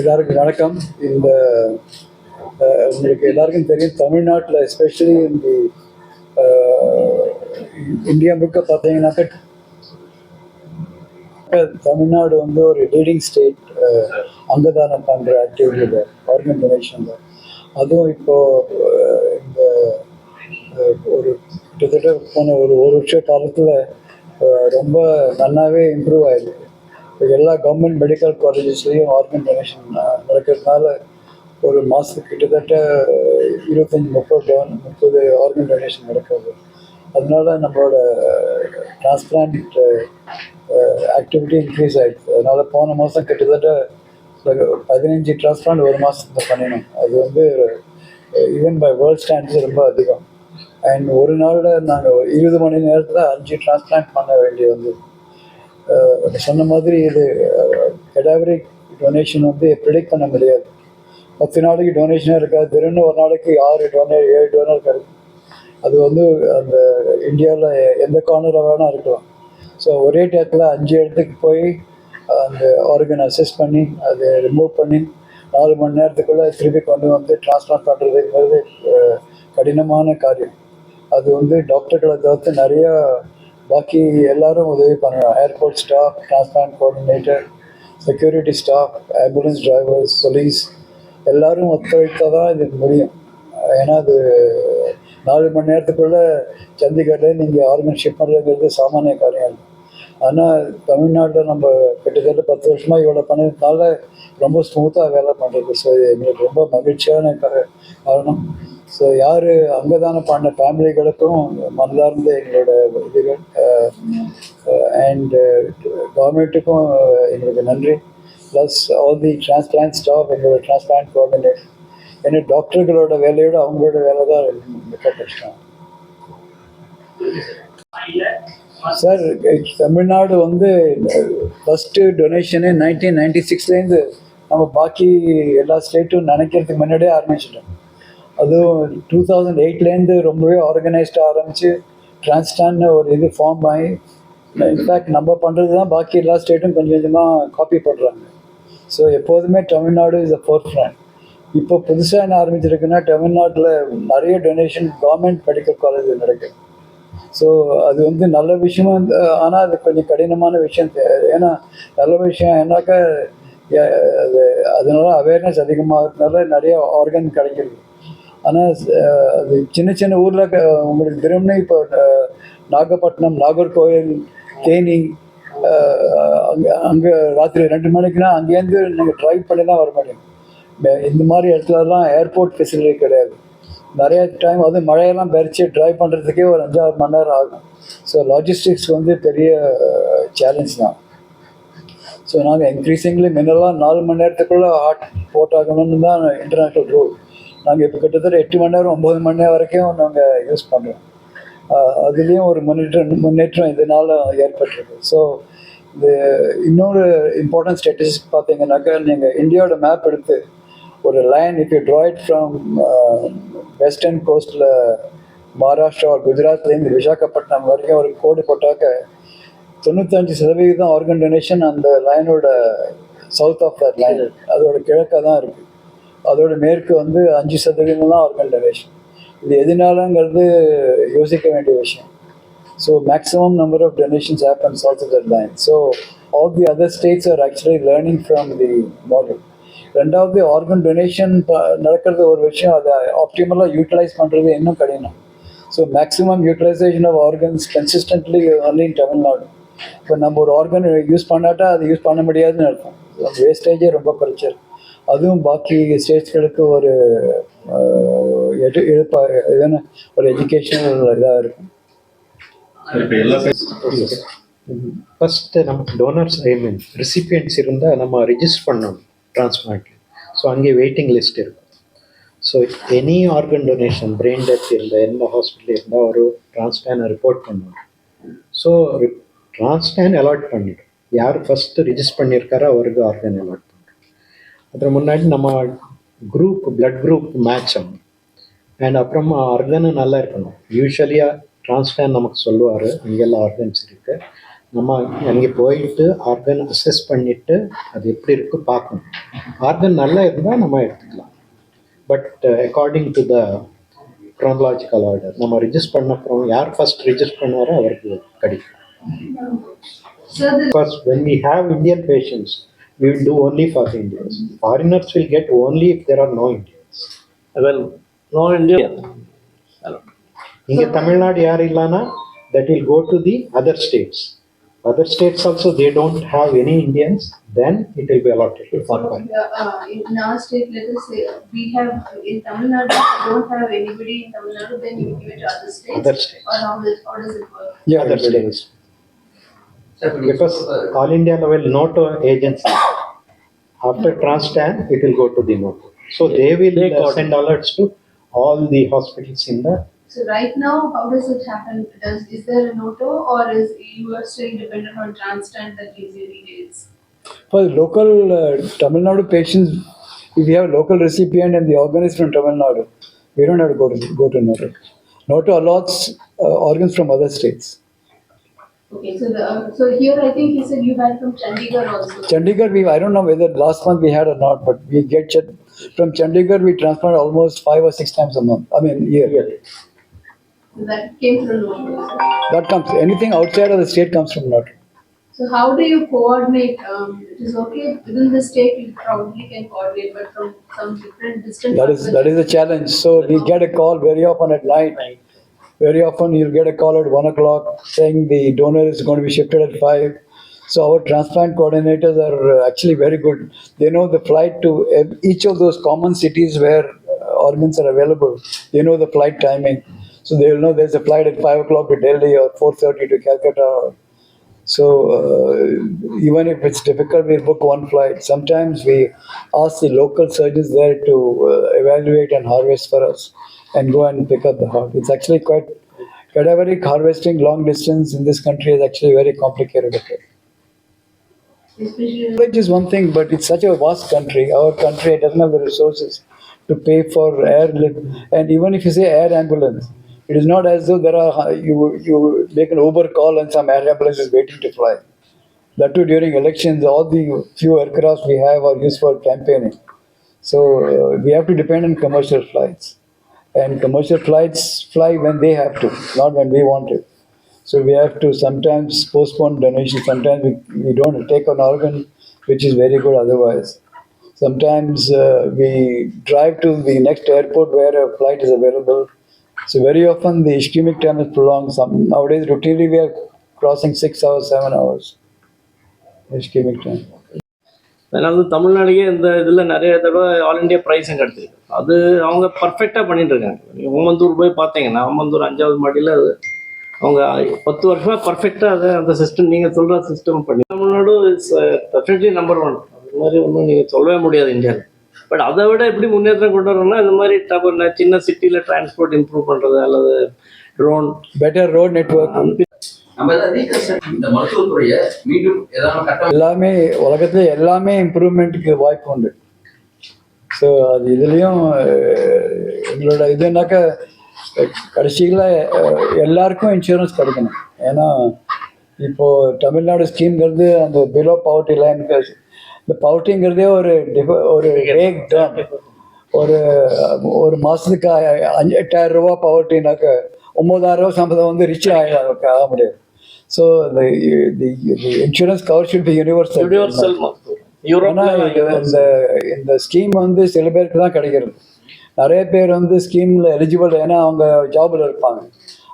எல்லாருக்கும் வணக்கம். இந்த உங்களுக்கு எல்லாருக்கும் தெரியும், தமிழ்நாட்டில் எஸ்பெஷலி இந்த இந்தியா முழுக்க பார்த்தீங்கன்னாக்க தமிழ்நாடு வந்து ஒரு லீடிங் ஸ்டேட் அங்கதானம் பண்ணுற ஆக்டிவிட்டியில், ஆர்கன் டொனேஷனில். அதுவும் இப்போது இந்த ஒரு கிட்டத்தட்ட போன ஒரு வருஷ காலத்தில் ரொம்ப நல்லாவே இம்ப்ரூவ் ஆகிருக்கு. இப்போ எல்லா கவர்மெண்ட் மெடிக்கல் காலேஜஸ்லேயும் ஆர்கன் டொனேஷன் நடக்கிறதுனால ஒரு மாதத்துக்கு கிட்டத்தட்ட 25-30 ஆர்கன் டொனேஷன் நடக்குது. அதனால நம்மளோட டிரான்ஸ்பிளான்ட் ஆக்டிவிட்டி இன்க்ரீஸ் ஆகிடுச்சு. அதனால் போன மாதம் கிட்டத்தட்ட 15 டிரான்ஸ்பிளான்ட் ஒரு மாதத்துக்கு பண்ணினோம். அது வந்து ஈவன் பை வேர்ல்ட் ஸ்டாண்டர்ட்ஸ் ரொம்ப அதிகம். அண்ட் ஒரு நாளில் நாங்கள் 20 மணி நேரத்தில் 5 டிரான்ஸ்பிளான்ட் பண்ண வேண்டிய வந்து சொன்ன மாதிரி இது கெடாவரிக் டொனேஷன் வந்து ப்ரிடிக்ட் பண்ண முடியாது. 10 நாளைக்கு டொனேஷனாக இருக்காது, திடீர்னு ஒரு நாளைக்கு 6 டொனர் 7 டொனர் கிடைக்கும். அது வந்து அந்த இந்தியாவில் எந்த கார்னராக வேணால் இருக்கலாம். ஸோ ஒரே டயத்தில் 5 இடத்துக்கு போய் அந்த ஆர்கன் அசஸ் பண்ணி அதை ரிமூவ் பண்ணி 4 மணி நேரத்துக்குள்ளே திருப்பி கொண்டு வந்து டிரான்ஸ்பிளான்ட் பண்ணுறதுங்கிறது கடினமான காரியம். அது வந்து டாக்டர்களை தவிர்த்து நிறையா பாக்கி எல்லாரும் உதவி பண்ணுறாங்க. Airport staff, transplant coordinator, security staff, ambulance drivers, police எல்லோரும் ஒத்துழைத்தால் தான் இது முடியும். ஏன்னா அது 4 மணி நேரத்துக்குள்ளே சண்டிகரில் நீங்கள் ஆர்கன் ஷிப் பண்ணுறதுங்கிறது சாமானிய காரியம் இல்லை. ஆனால் தமிழ்நாட்டில் நம்ம கிட்டத்தட்ட 10 வருஷமாக இவ்வளோ பண்ணதுனால ரொம்ப ஸ்மூத்தாக வேலை பண்ணுறது. ஸோ எங்களுக்கு ரொம்ப மகிழ்ச்சியான காரணம். ஸோ யார் அங்கதானம் பண்ண ஃபேமிலிகளுக்கும் மனதார்ந்த எங்களோட இதுகள் அண்ட் கவர்மெண்ட்டுக்கும் எங்களுக்கு நன்றி. Plus all the transplant staff, எங்களோட டிரான்ஸ்பிளான்ட் கோஆர்டினேட்டர். ஏன்னா டாக்டர்களோட வேலையோட அவங்களோட வேலை தான் மிக கஷ்டம். சார், தமிழ்நாடு வந்து ஃபஸ்ட்டு டொனேஷனு 1996லேருந்து நம்ம பாக்கி எல்லா ஸ்டேட்டும் நினைக்கிறதுக்கு முன்னாடியே ஆரம்பிச்சிட்டோம். அதுவும் 2008லேருந்து ரொம்பவே ஆர்கனைஸ்டாக ஆரம்பித்து டிரான்ஸ்டான்னு ஒரு இது ஃபார்ம் ஆகி, இன்ஃபேக்ட் நம்ம பண்ணுறது தான் பாக்கி எல்லா ஸ்டேட்டும் கொஞ்சம் கொஞ்சமாக காப்பி பண்ணுறாங்க. ஸோ எப்போதுமே Tamil Nadu is a fourth front. இப்போ புதுசாக என்ன ஆரம்பிச்சிருக்குன்னா, தமிழ்நாட்டில் நிறைய டொனேஷன் கவர்மெண்ட் மெடிக்கல் காலேஜ் நடக்குது. ஸோ அது வந்து நல்ல விஷயமா, ஆனால் அது கொஞ்சம் கடினமான விஷயம். ஏன்னா நல்ல விஷயம் ஏன்னாக்கா அது அதனால அவேர்னஸ் அதிகமாகிறதுனால நிறைய ஆர்கன் கிடைக்கிறது. ஆனால் அது சின்ன சின்ன ஊரில் உங்களுக்கு திரும்பி இப்போ நாகப்பட்டினம், நாகர்கோவில், தேனி, அங்கே ராத்திரி 2 மணிக்குனா அங்கேருந்து நீங்கள் ட்ரைவ் பண்ணி தான் வர முடியும். இந்த மாதிரி இடத்துலலாம் ஏர்போர்ட் ஃபெசிலிட்டி கிடையாது. நிறைய டைம் வந்து மழையெல்லாம் பறித்து ட்ரைவ் பண்ணுறதுக்கே ஒரு 5-6 மணி நேரம் ஆகும். ஸோ லாஜிஸ்டிக்ஸ் வந்து பெரிய சேலஞ்ச் தான். ஸோ நாங்கள் இன்க்ரீசிங்லி முன்னெல்லாம் 4 மணி நேரத்துக்குள்ளே ஹார்ட் போட்டாகணும்னு தான் இன்டர்நேஷ்னல் ரூல். நாங்கள் இப்போ கிட்டத்தட்ட 8 மணி நேரம் 9 மணி நேரம் வரைக்கும் நாங்கள் யூஸ் பண்ணுறோம். அதுலேயும் ஒரு முன்னேற்றம் இதனால் ஏற்பட்டிருக்கு. ஸோ இது இன்னொரு இம்பார்ட்டன்ட் ஸ்டேட்டிஸ்டிக் பார்த்தீங்கன்னாக்கா, நீங்கள் இந்தியாவோட மேப் எடுத்து ஒரு line, if you draw it from western கோஸ்ட்டில் மகாராஷ்டிரா, குஜராத்லேருந்து விசாகப்பட்டினம் வரைக்கும் ஒரு கோடு போட்டாக்க 95% ஆர்கன் டொனேஷன் அந்த லைனோட சவுத் ஆஃப் தட் லைன், அதோட கிழக்காக தான் இருக்குது. அதோட மேற்கு வந்து 5% தான் ஆர்கன் டொனேஷன். இது எதனாலங்கிறது யோசிக்க வேண்டிய விஷயம். So maximum number of donations happen south of that line. So all the other states are actually learning from the model. ரெண்டாவது, ஆர்கன் டொனேஷன் நடக்கிறது ஒரு விஷயம், அதை ஆப்டிமலாக யூட்டிலைஸ் பண்ணுறது இன்னும் கடினம். So maximum utilisation of organs consistently only in Tamil Nadu. இப்போ நம்ம ஒரு ஆர்கன் யூஸ் பண்ணாட்டா அது யூஸ் பண்ண முடியாதுன்னு அர்த்தம். வேஸ்டேஜே ரொம்ப குறைச்சல். அதுவும் பாக்கி ஸ்டேட்ஸ்களுக்கு ஒரு ஒரு எஜுகேஷனல் இதாக இருக்கும். ஃபஸ்ட்டு நமக்கு டோனர்ஸ் ரிசிபியன்ட்ஸ் இருந்தால் நம்ம ரிஜிஸ்டர் பண்ணணும் டிரான்ஸ்பிளான்ட்ல. ஸோ அங்கே வெயிட்டிங் லிஸ்ட் இருக்கும். So any organ donation, brain death இருந்தால், எந்த ஹாஸ்பிட்டல் இருந்தால் ஒரு டிரான்ஸ்பிளானை ரிப்போர்ட் பண்ணுவோம். ஸோ டிரான்ஸ்பிளான் அலாட் பண்ணிவிடும். யார் ஃபஸ்ட்டு ரிஜிஸ்டர் பண்ணியிருக்காரோ அவருக்கு ஆர்கன் அலாட் பண்ணுறோம். அதில் முன்னாடி நம்ம பிளட் குரூப் மேட்ச் ஆகும். அண்ட் அப்புறமா ஆர்கனும் நல்லா இருக்கணும். யூஸ்வலியாக டிரான்ஸ்பிளான் நமக்கு சொல்லுவார், அங்கெல்லாம் ஆர்கன்ஸ் இருக்குது. நம்ம அங்கே போயிட்டு ஆர்கன் அசஸ் பண்ணிவிட்டு அது எப்படி இருக்கு பார்க்கணும். ஆர்கன் நல்லா இருந்தால் நம்ம எடுத்துக்கலாம். But according to the chronological order நம்ம ரிஜிஸ்டர் பண்ண அப்புறம் யார் ஃபர்ஸ்ட் ரிஜிஸ்டர் பண்ணாரோ அவருக்கு கிடைக்கும். Because when we have Indian patients, we will do only for the Indians. Foreigners will get only if there are no Indians. Well, no Indian. இங்கே தமிழ்நாடு யார் இல்லைன்னா that will go to the other states. Other states also they don't have any Indians, then it will be allotted to foreign. In our state, let us say we have in Tamil Nadu, we don't have anybody in Tamil Nadu, then you give it to other states. Other states. Or how does it work? Yeah, Other states. Because all India level NOTO agency, after Transplant, it will go to the NOTO. So they will send alerts to all the hospitals in the. So right now, how does it happen? Is there a NOTO or is you are still dependent on Transplant that gives you details? For the local Tamil Nadu patients, if we have a local recipient and the organ is from Tamil Nadu, we don't have to go to NOTO. NOTO allots organs from other states. Okay, so here I think you said you had from Chandigarh also. Chandigarh, I don't know whether last month we had or not, but we get from Chandigarh, we transplant almost 5 or 6 times a month. I mean, year. That came through NOTO. That comes, anything outside of the state comes from NOTO. So how do you coordinate? It is okay within the state you probably can coordinate, but from some distant. That is a challenge. So we get a call very often at night. Very often you'll get a call at 1 o'clock saying the donor is going to be shifted at 5. So our transplant coordinators are actually very good. They know the flight to each of those common cities where organs are available. They know the flight timing. So they will know there's a flight at 5 o'clock to Delhi or 4:30 to Calcutta. So even if it's difficult, we book one flight. Sometimes we ask the local surgeons there to evaluate and harvest for us and go and pick up the heart. It's actually quite cadaveric harvesting long distance in this country is actually very complicated affair. Which is one thing, but it's such a vast country. Our country doesn't have the resources to pay for airlift. And even if you say air ambulance, it is not as though there are you make an Uber call and some air ambulance is waiting to fly. That too during elections, all the few aircrafts we have are used for campaigning. So we have to depend on commercial flights. And commercial flights fly when they have to, not when we want to. So we have to sometimes postpone donation. Sometimes we don't take an organ, which is very good otherwise. Sometimes we drive to the next airport where a flight is available. So very often the ischemic time is prolonged. Nowadays routinely we are crossing 6 hours, 7 hours. Ischemic time. அதனால தமிழ்நாடுக்கே இந்த இதில் நிறைய தடவை all India ப்ரைஸும் கிடச்சிருக்கு. அது அவங்க பர்ஃபெக்டாக பண்ணிட்டு இருக்காங்க. ஓமந்தூர் போய் பார்த்தீங்கன்னா ஓமந்தூர் 5வது மாடியில் அது அவங்க 10 வருஷமாக பர்ஃபெக்டாக அதை அந்த சிஸ்டம் நீங்கள் சொல்கிற சிஸ்டம் பண்ணி தமிழ்நாடு இஸ் டெஃபினெட்லி நம்பர் 1. அது மாதிரி ஒன்றும் நீங்கள் சொல்லவே முடியாது இந்தியாவில். பட் அதை விட எப்படி முன்னேற்றம் கொண்டு வரணும்னா இந்த மாதிரி சின்ன சிட்டியில் டிரான்ஸ்போர்ட் இம்ப்ரூவ் பண்ணுறது அல்லது ட்ரோன் பெட்டர் ரோட் நெட்வொர்க் எல்லாமே உலகத்துல எல்லாமே இம்ப்ரூவ்மெண்ட்டுக்கு வாய்ப்பு உண்டு. ஸோ அது இதுலேயும் எங்களோட இதுனாக்கா கடைசியில் எல்லாருக்கும் இன்சூரன்ஸ் கிடைக்கணும். ஏன்னா இப்போது தமிழ்நாடு ஸ்கீம்ங்கிறது அந்த பிலோ பவர்ட்டி லைனுக்கு இந்த பவர்ட்டிங்கிறதே ஒரு ரேக் டேர்ம். ஒரு மாதத்துக்கு 8,000 ரூபா பவர்ட்டினாக்க 9,000 ரூபா சம்பளம் வந்து ரிச் ஆக முடியாது. So the insurance cover should be universal. ஏன்னா இந்த ஸ்கீம் வந்து சில பேருக்கு தான் கிடைக்கிறது. நிறைய பேர் வந்து ஸ்கீமில் எலிஜிபிள், ஏன்னா அவங்க ஜாபில் இருப்பாங்க.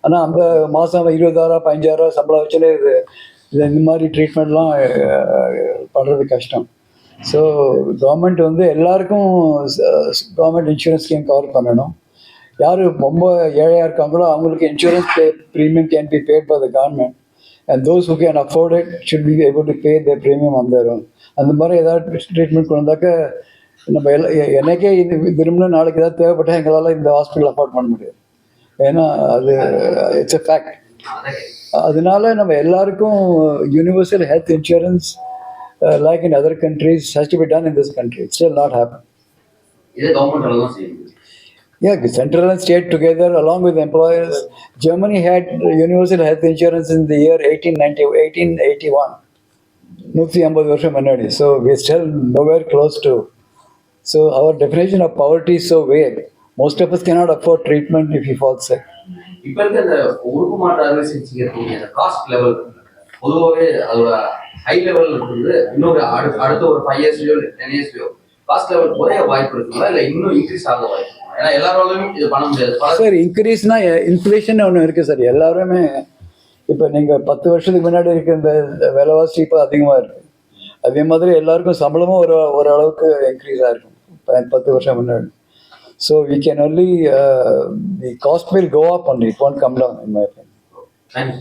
ஆனால் அந்த மாதம் 20,000 15,000 சம்பளம் வச்சுலே இந்த மாதிரி ட்ரீட்மெண்ட்லாம் பண்ணுறது கஷ்டம். ஸோ கவர்மெண்ட் வந்து எல்லாருக்கும் கவர்மெண்ட் இன்சூரன்ஸ் ஸ்கீம் கவர் பண்ணணும். யார் ரொம்ப ஏழையாக இருக்காங்களோ அவங்களுக்கு insurance premium can be paid by the government. And those who can afford it should be able to pay their premium on their own. அந்த மாதிரி ஏதாவது ட்ரீட்மெண்ட் கொண்டு வந்தாக்க நம்ம எனக்கே இது விரும்பினா நாளைக்கு ஏதாவது தேவைப்பட்டால் எங்களால் இந்த ஹாஸ்பிட்டல் அஃபோர்ட் பண்ண முடியாது. ஏன்னா அது இட்ஸ் எ ஃபேக்ட். அதனால நம்ம எல்லாருக்கும் universal health insurance like in other countries has to be done in this country. It's still not happen. Yeah, central and state together along with employers. Germany had universal health insurance in the year 1881. 150 வருஷம் முன்னாடி. So we're still nowhere close to. So our definition of poverty is so vague. Most of us cannot afford treatment if you fall sick. இப்போ இருக்க அந்த உறுப்பு மாற்று அறுவை சிகிச்சைக்கு அந்த காஸ்ட் லெவல் பொதுவாகவே அதோட ஹை லெவல் இருக்குது. இன்னொரு அடுத்த ஒரு 5 இயர்ஸ்லயோ 10 இயர்ஸ்லயோ காஸ்ட் லெவல் குறைய வாய்ப்பு இருக்குங்களா இல்லை இன்னும் இன்க்ரீஸ் ஆக வாய்ப்பு இருக்குங்களா? ஏன்னா எல்லாராலையும் இது பண்ண முடியாது சார். இன்க்ரீஸ்னா இன்ஃப்ளேஷன் ஒன்று இருக்குது சார். எல்லாருமே இப்போ நீங்கள் 10 வருஷத்துக்கு முன்னாடி இருக்க இந்த விலைவாசி இப்போ அதிகமாக இருக்குது. அதே மாதிரி எல்லாருக்கும் சம்பளமும் ஒரு அளவுக்கு இன்க்ரீஸ் ஆகிருக்கும் 10 வருஷம் முன்னாடி. So we can only the cost will go up only, it won't come down in my opinion. Thank you.